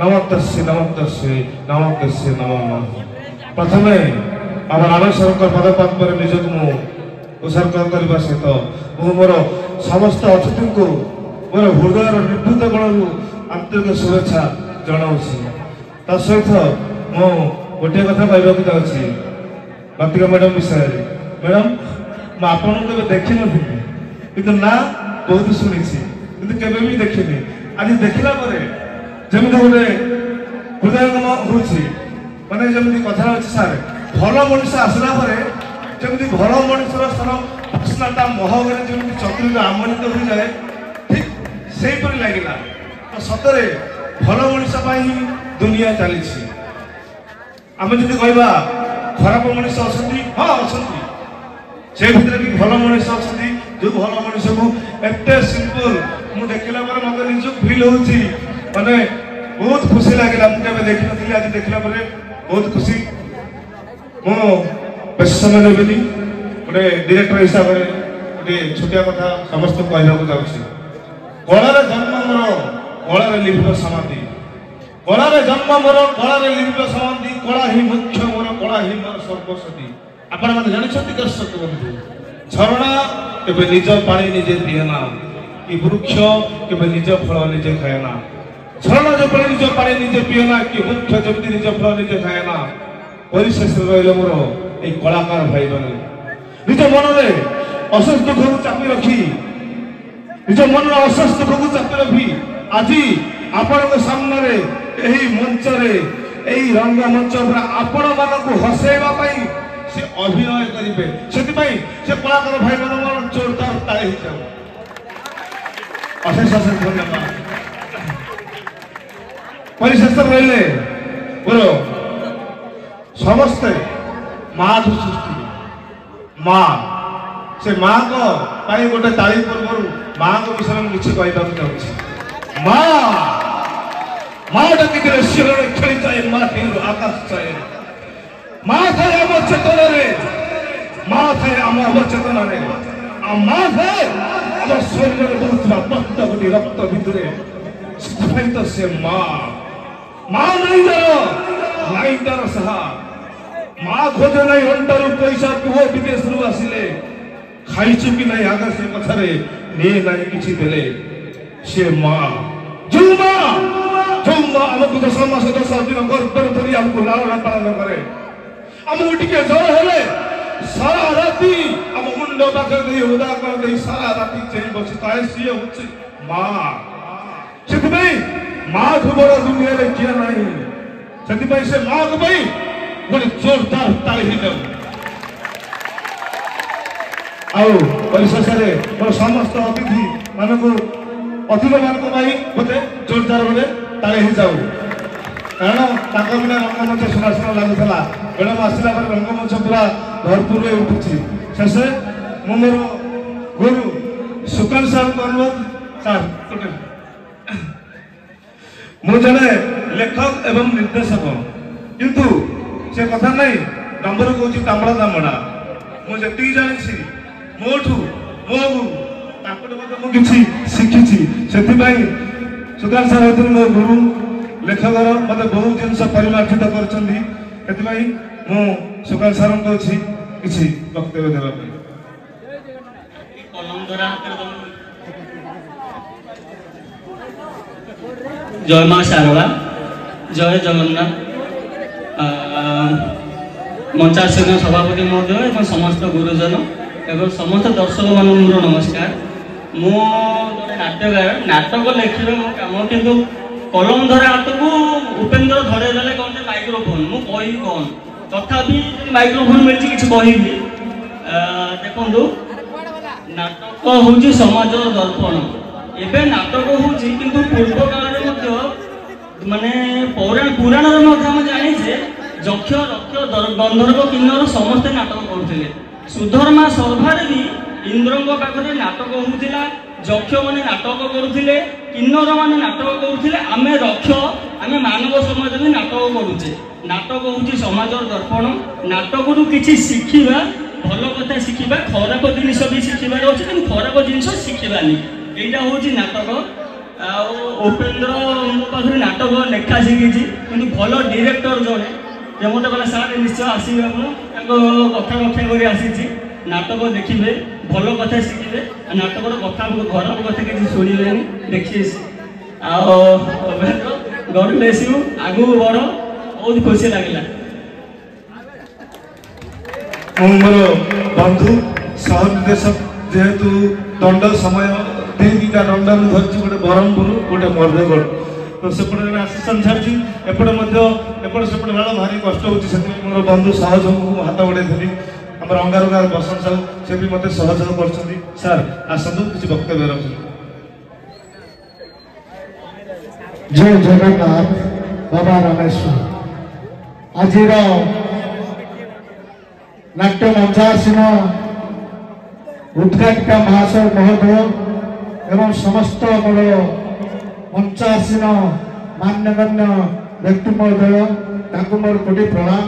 नमस्तस्य नमस्तस्य नमस्तस्य नमः। प्रथमे आम रामेश्वर पदपात पर निजक उत्सर्ग करने सहित मोर समस्त अतिथि को मोर हृदय निर्भूत गुण आंतरिक शुभेच्छा जनाऊँगी। सहित मु गोटे कथा कहवाक चाहूँगी लतिका मैडम विषय में। मैडम मुझे देखी नी कि ना बहुत शुणी कि भी देखनी आज देखला जमी गोटे हृदयंगम हो माने जमी कथा अच्छे सार भल मनीष आसला जमी भल मनीषर सर बास्नाटा महगरे जमी चतुरी आमनित हो जाए ठीक से लगे तो सतरे भल मनीष ही दुनिया चली आम जो कहवा खराब मनीष अच्छा हाँ अच्छा से भितर भी भल मनीष अच्छा जो भल मनीष को एत सिंपल मुझे देखला मत निज फिल हो माने बहुत खुशी लगे मुझे देखी नी आज देखला बहुत खुशी। मु बेस समय नेबी गोटे डायरेक्टर हिसाब से गोटे छोटिया कथा समस्त कहवाक चाहूँगी। कलार जन्म मोर कलार लिपित समाधि कलार जन्म मोर कलार लिपित समाधि कला ही मुख्य मोर कला ही मोर सर्वस्वती। आपण मैंने जानते दर्शक बंधु झरणा के निज पा निजे पीएना कि वृक्ष के निज फल निजे खाएना झरणा जो पड़े निज पा निजे पीएना कि वृक्ष जमी निज फल निजे खाएना परिशेष रही मोर ये कलाकार भाई मैंने निज मन में अशेष दुख को चापी रखी निज मन में अशेष दुख को चापी रखी आज आपण सामने यही मंच रंग मंच आपण मान हसैवा से अभिनय करेंगे से कलाकार भाई मान जोरदार ताली अशेष अशेष धन्यवाद। परिशेष रही बोलो समस्ते माँ सृष्टि माँ से माँ को गोटे ताली पूर्व माँ को विषय में किसी कहवाक चाहूँगी। माँ डाकी खेली चाहे माटी आकाश चाहे माँ थाए आम चेतन माँ थाए आम अवचेतन माँ थाए आम शरीर में बहुत गोटे रक्त भितर तो से माँ नहीं तार साहा माँ खोजे नहीं अंटर पैसा पुह विदेश आसिले खाइचु कि नहीं आगे से कथार नहीं ना कि देले से माँ जो माँ आमको 10 मास 10 दिन गर्भर धरी आमको लालन पालन करे आमको टिके जर हेले सारा राति आम मुंड पाखे दे उदा कर दे सारा राति चेई बसी ताए सी होचे माँ से माँ को बड़ा दुनिया रे किया नहीं से माँ को भाई गोटे जोरदार ताली ही परिशेष मोर समस्त अतिथि मानक अतिथि मान गोटे जोरदार गोटे ताली ही जाऊ कारण बिना रंगमंच सुना सुना लगुला मैडम आसला रंगमंच पूरा भरपूर उठुची शेष मोर गुरु सुकांत सार को अनुरोध सार मु जड़े लेखक एवं निर्देशक किंतु से कथा नहीं नंबर कौन तांबड़ा तांबड़ा मुझे जानी मोठू मो गुरु किसी शिखी से सुकांत सार होते मो गुरु लेखक मत बहुत जिन परिमार्जित कर सुकांत सार किसी वक्तव्य देवाई जय माँ शारदा जय जगन्नाथ मंचासीन सभापति महोदय समस्त गुरुजन एवं समस्त दर्शक मान नमस्कार। मु नाट्यकार नाटक लिखे मो कम किंतु कलम धरा हाथ को उपेन्द्र धरे देले कहते माइक्रोफोन मु कही कौन तथापि माइक्रोफोन मिली कि कहबी देखु नाटक हूँ समाज दर्पण एवं नाटक हूँ किंतु पूर्व काल माने पुराण जाने यक्ष रक्ष गंधर्व किन्नर समस्ते नाटक करुले सुधर्मा सभार भी इंद्र पाखे नाटक होता यक्ष मैंने नाटक करुले किन्नर मैंने नाटक करुले आम रक्ष आम मानव समाज भी नाटक करुचे नाटक हूँ समाज दर्पण नाटक किसी शिखा भल कथा शिखा खराब जिन भी शिखार अच्छे कि खराब जिन शिखानी यहाँ हूँ नाटक उपेन्द्र मो पाखे नाटक लेखा शिखी कि भल डायरेक्टर जड़े जे मत कहला सार निश्चय आसवे कथा रक्षा कर आसी नाटक देखिए भल कथा शिखे नाटक कथा घर कथा किसी शुणे देखिए गॉड ब्लेस यू आगू बढ़ बहुत खुशी लगे मोर बंधु सह निर्देशक जेहेतु दंड समय दीटा दंड धरती गोटे ब्रह्मपुर गोटे मर्देगढ़ तो सेपटे आसीसन छाड़ी एपटे एपटे सेपटे बेला भारी कष्ट होती मोर बंधु सहयोग को हाथ बढ़ाई आम रंगारंगा बसंत साहू से भी मत सहयोग कर सार आसतु किसी वक्तव्य रखी जय जगन्नाथ बाबा रामेश्वर आज नाट्य मंचासीन उद्घाटिका महाशय महोदय एवं समस्त मोर मंचासीन मान्यगण्य व्यक्ति महोदय मोर कोटि प्रणाम।